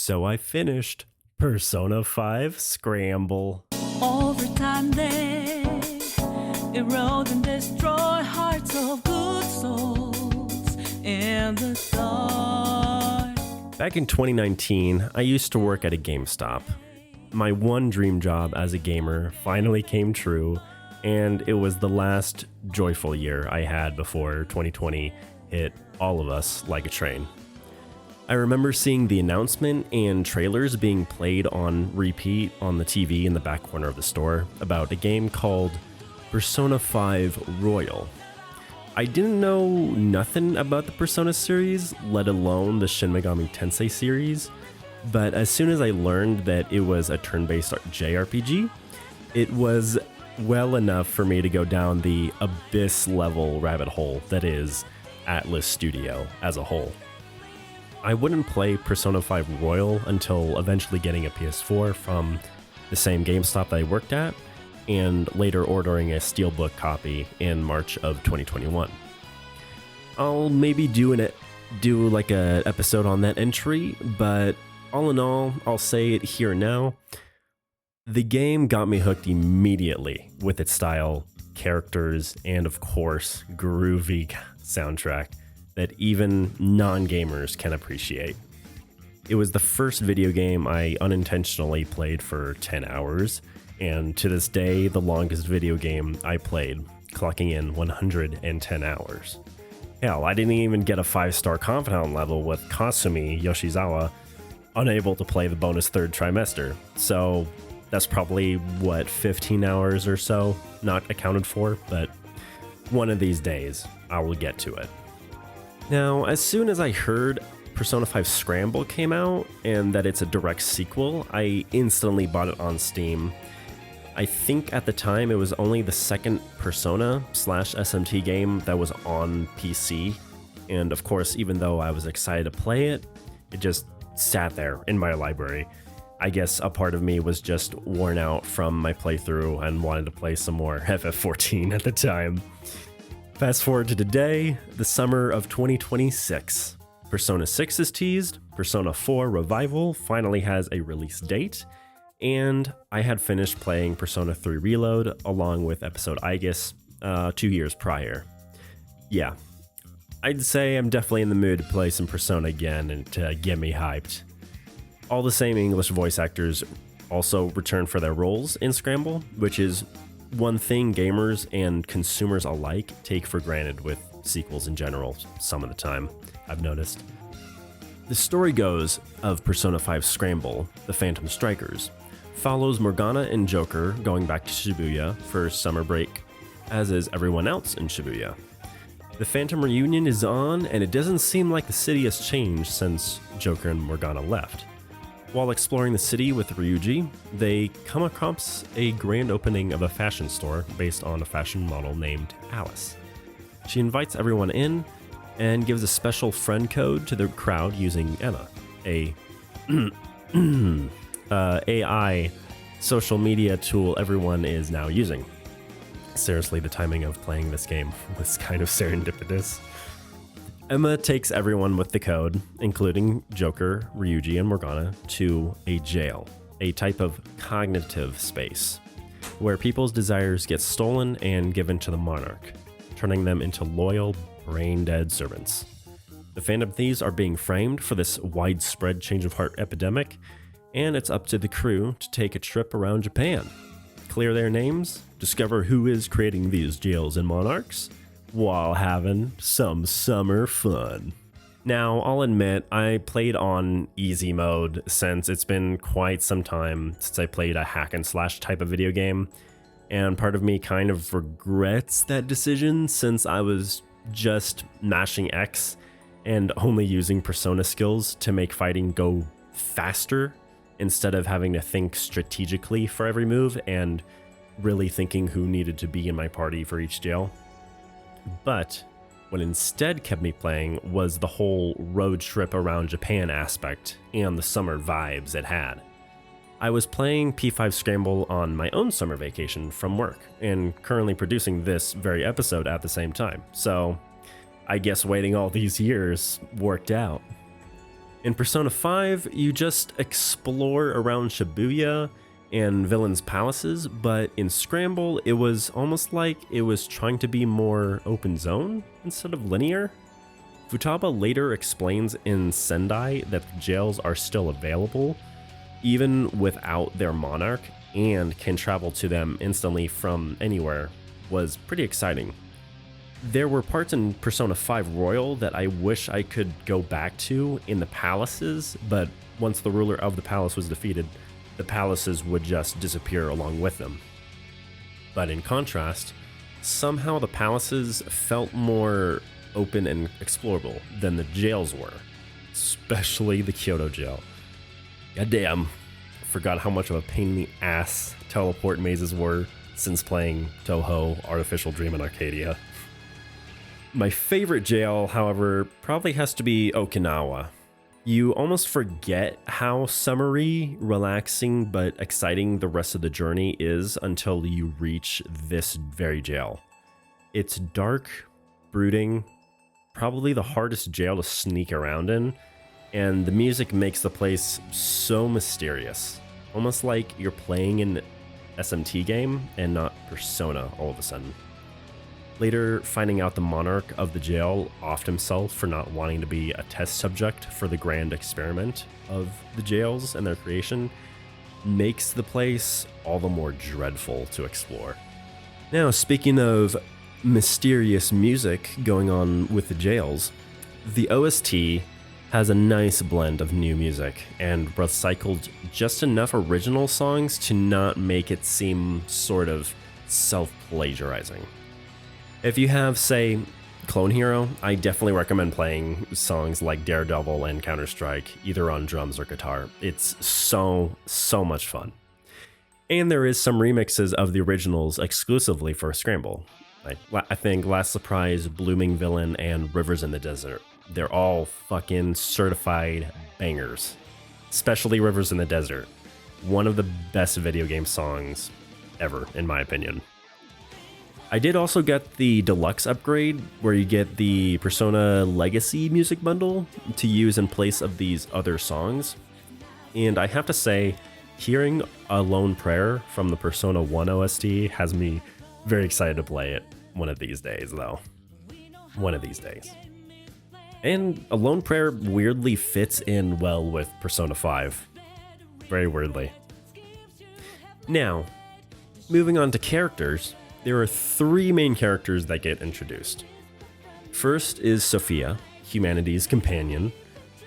So I finished Persona 5 Scramble. Overtime they erode and destroy hearts of good souls in the dark. Back in 2019, I used to work at a GameStop. My one dream job as a gamer finally came true, and it was the last joyful year I had before 2020 hit all of us like a train. I remember seeing the announcement and trailers being played on repeat on the TV in the back corner of the store about a game called Persona 5 Royal. I didn't know nothing about the Persona series, let alone the Shin Megami Tensei series, but as soon as I learned that it was a turn-based JRPG, it was well enough for me to go down the abyss-level rabbit hole that is Atlas Studio as a whole. I wouldn't play Persona 5 Royal until eventually getting a PS4 from the same GameStop that I worked at, and later ordering a Steelbook copy in March of 2021. I'll maybe do like a episode on that entry, but all in all, I'll say it here and now. The game got me hooked immediately with its style, characters, and of course, groovy soundtrack that even non-gamers can appreciate. It was the first video game I unintentionally played for 10 hours, and to this day, the longest video game I played, clocking in 110 hours. Hell, I didn't even get a 5-star confidant level with Kasumi Yoshizawa unable to play the bonus third trimester, so that's probably, 15 hours or so not accounted for, but one of these days, I will get to it. Now, as soon as I heard Persona 5 Scramble came out and that it's a direct sequel, I instantly bought it on Steam. I think at the time it was only the second Persona/SMT game that was on PC, and of course, even though I was excited to play it, it just sat there in my library. I guess a part of me was just worn out from my playthrough and wanted to play some more FF14 at the time. Fast forward to today, the summer of 2026. Persona 6 is teased, Persona 4 Revival finally has a release date, and I had finished playing Persona 3 Reload along with episode Aegis 2 years prior. Yeah, I'd say I'm definitely in the mood to play some Persona again and to get me hyped. All the same English voice actors also return for their roles in Scramble, which is one thing gamers and consumers alike take for granted with sequels in general some of the time, I've noticed. The story goes of Persona 5 Scramble, The Phantom Strikers, follows Morgana and Joker going back to Shibuya for summer break, as is everyone else in Shibuya. The Phantom reunion is on, and it doesn't seem like the city has changed since Joker and Morgana left. While exploring the city with Ryuji, they come across a grand opening of a fashion store based on a fashion model named Alice. She invites everyone in and gives a special friend code to the crowd using Emma, a AI social media tool everyone is now using. Seriously, the timing of playing this game was kind of serendipitous. Emma takes everyone with the code, including Joker, Ryuji, and Morgana, to a jail, a type of cognitive space, where people's desires get stolen and given to the monarch, turning them into loyal, brain-dead servants. The Phantom Thieves are being framed for this widespread change of heart epidemic, and it's up to the crew to take a trip around Japan, clear their names, discover who is creating these jails and monarchs, while having some summer fun. Now, I'll admit, I played on easy mode since it's been quite some time since I played a hack and slash type of video game, and part of me kind of regrets that decision since I was just mashing X and only using Persona skills to make fighting go faster instead of having to think strategically for every move and really thinking who needed to be in my party for each jail. But what instead kept me playing was the whole road trip around Japan aspect and the summer vibes it had. I was playing P5 Scramble on my own summer vacation from work, and currently producing this very episode at the same time, so I guess waiting all these years worked out. In Persona 5, you just explore around Shibuya and villains' palaces, but in Scramble, it was almost like it was trying to be more open zone instead of linear. Futaba later explains in Sendai that the jails are still available, even without their monarch, and can travel to them instantly from anywhere. Was pretty exciting. There were parts in Persona 5 Royal that I wish I could go back to in the palaces, but once the ruler of the palace was defeated, the palaces would just disappear along with them. But in contrast, somehow the palaces felt more open and explorable than the jails were, especially the Kyoto jail. Goddamn, forgot how much of a pain in the ass teleport mazes were since playing Touhou Artificial Dream in Arcadia. My favorite jail, however, probably has to be Okinawa. You almost forget how summery, relaxing, but exciting the rest of the journey is until you reach this very jail. It's dark, brooding, probably the hardest jail to sneak around in, and the music makes the place so mysterious, almost like you're playing an SMT game and not Persona all of a sudden. Later, finding out the monarch of the jail offed himself for not wanting to be a test subject for the grand experiment of the jails and their creation makes the place all the more dreadful to explore. Now, speaking of mysterious music going on with the jails, the OST has a nice blend of new music and recycled just enough original songs to not make it seem sort of self-plagiarizing. If you have, say, Clone Hero, I definitely recommend playing songs like Daredevil and Counter-Strike, either on drums or guitar. It's so much fun. And there is some remixes of the originals exclusively for Scramble. I think Last Surprise, Blooming Villain, and Rivers in the Desert. They're all fucking certified bangers. Especially Rivers in the Desert. One of the best video game songs ever, in my opinion. I did also get the deluxe upgrade where you get the Persona Legacy music bundle to use in place of these other songs. And I have to say, hearing A Lone Prayer from the Persona 1 OST has me very excited to play it one of these days, though. One of these days. And A Lone Prayer weirdly fits in well with Persona 5. Very weirdly. Now, moving on to characters, there are 3 main characters that get introduced. First is Sophia, humanity's companion,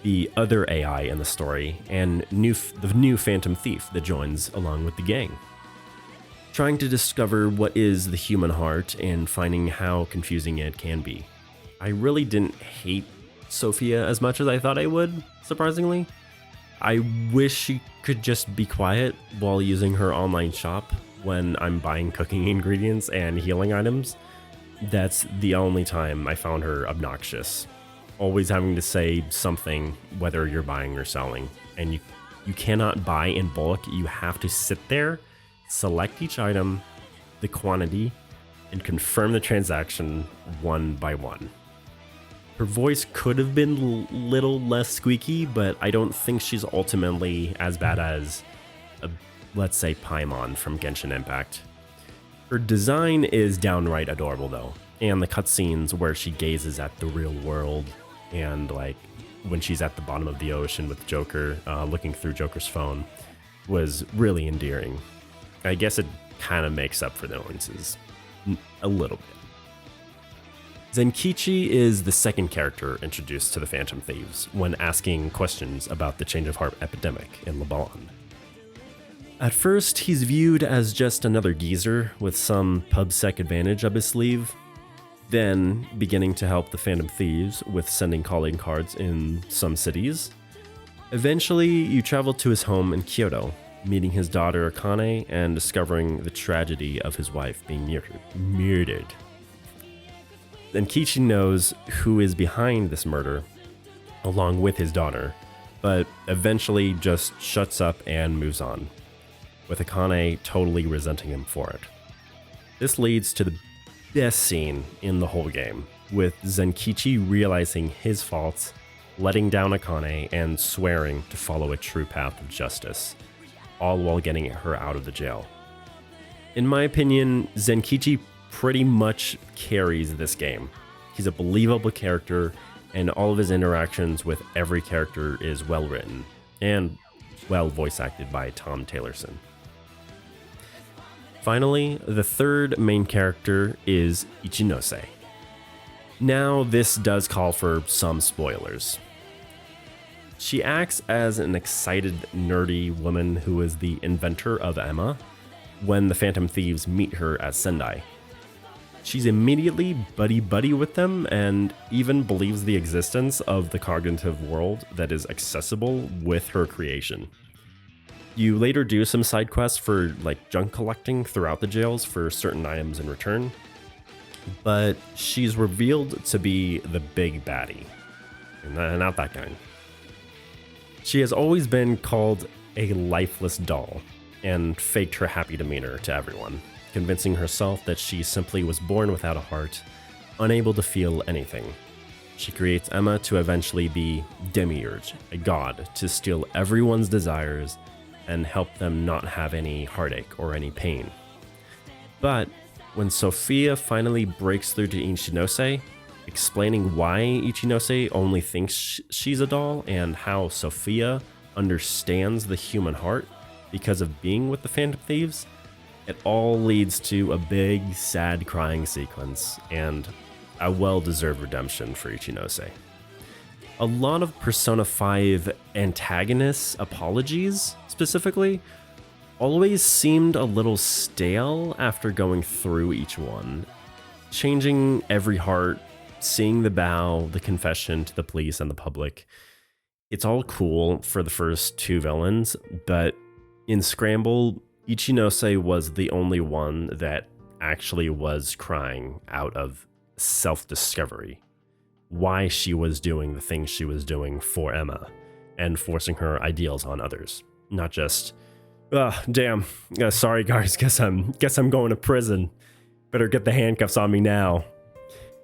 the other AI in the story, and the new Phantom Thief that joins along with the gang. Trying to discover what is the human heart and finding how confusing it can be. I really didn't hate Sophia as much as I thought I would, surprisingly. I wish she could just be quiet while using her online shop when I'm buying cooking ingredients and healing items. That's the only time I found her obnoxious. Always having to say something whether you're buying or selling. And you cannot buy in bulk. You have to sit there, select each item, the quantity, and confirm the transaction one by one. Her voice could have been a little less squeaky, but I don't think she's ultimately as bad as let's say Paimon from Genshin Impact. Her design is downright adorable though, and the cutscenes where she gazes at the real world and like when she's at the bottom of the ocean with Joker, looking through Joker's phone, was really endearing. I guess it kind of makes up for the annoyances a little bit. Zenkichi is the second character introduced to the Phantom Thieves when asking questions about the Change of Heart epidemic in Lebanon. At first, he's viewed as just another geezer with some pubsec advantage up his sleeve, then beginning to help the Phantom Thieves with sending calling cards in some cities. Eventually, you travel to his home in Kyoto, meeting his daughter Akane and discovering the tragedy of his wife being murdered. Then Kichi knows who is behind this murder, along with his daughter, but eventually just shuts up and moves on, with Akane totally resenting him for it. This leads to the best scene in the whole game, with Zenkichi realizing his faults letting down Akane and swearing to follow a true path of justice, all while getting her out of the jail. In my opinion, Zenkichi pretty much carries this game. He's a believable character, and all of his interactions with every character is well written and well voice acted by Tom Taylorson. Finally, the third main character is Ichinose. Now, this does call for some spoilers. She acts as an excited, nerdy woman who is the inventor of Emma when the Phantom Thieves meet her at Sendai. She's immediately buddy-buddy with them and even believes the existence of the cognitive world that is accessible with her creation. You later do some side quests for like junk collecting throughout the jails for certain items in return, but she's revealed to be the big baddie, not that guy. She has always been called a lifeless doll and faked her happy demeanor to everyone, convincing herself that she simply was born without a heart, unable to feel anything. She creates Emma to eventually be Demiurge, a god, to steal everyone's desires and help them not have any heartache or any pain. But when Sophia finally breaks through to Ichinose, explaining why Ichinose only thinks she's a doll and how Sophia understands the human heart because of being with the Phantom Thieves, it all leads to a big, sad crying sequence and a well-deserved redemption for Ichinose. A lot of Persona 5 antagonists' apologies, specifically, always seemed a little stale after going through each one. Changing every heart, seeing the bow, the confession to the police and the public. It's all cool for the first two villains, but in Scramble, Ichinose was the only one that actually was crying out of self-discovery. Why she was doing the things she was doing for Emma and forcing her ideals on others. Not just, damn, sorry guys, guess I'm going to prison. Better get the handcuffs on me now.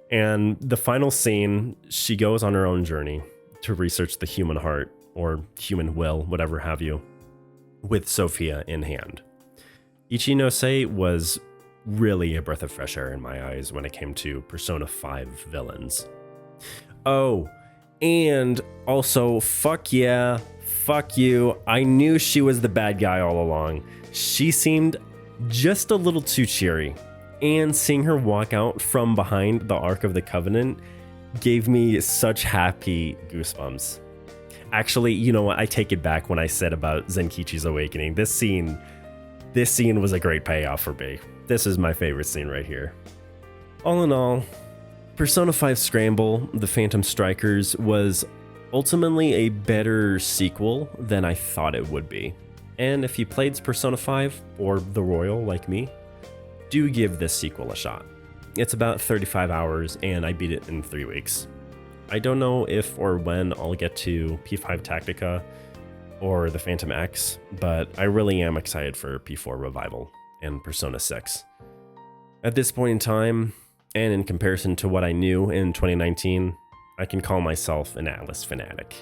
And the final scene, she goes on her own journey to research the human heart or human will, whatever have you, with Sophia in hand. Ichinose was really a breath of fresh air in my eyes when it came to Persona 5 villains. Oh, and also, fuck yeah, fuck you. I knew she was the bad guy all along. She seemed just a little too cheery. And seeing her walk out from behind the Ark of the Covenant gave me such happy goosebumps. Actually, you know what? I take it back when I said about Zenkichi's awakening. This scene was a great payoff for me. This is my favorite scene right here. All in all, Persona 5 Scramble, The Phantom Strikers, was ultimately a better sequel than I thought it would be. And if you played Persona 5 or The Royal like me, do give this sequel a shot. It's about 35 hours and I beat it in 3 weeks. I don't know if or when I'll get to P5 Tactica or the Phantom X, but I really am excited for P4 Revival and Persona 6. At this point in time, and in comparison to what I knew in 2019, I can call myself an Atlas fanatic.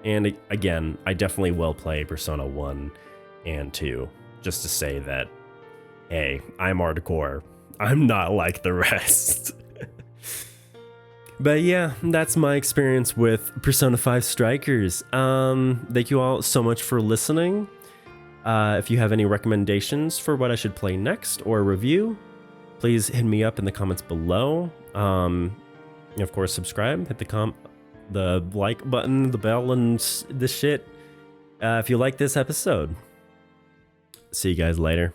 And again, I definitely will play Persona 1 and 2, just to say that, hey, I'm hardcore. I'm not like the rest. But yeah, that's my experience with Persona 5 Strikers. Thank you all so much for listening. If you have any recommendations for what I should play next or review, please hit me up in the comments below. Of course, subscribe, hit the like button, the bell, and the shit if you like this episode. See you guys later.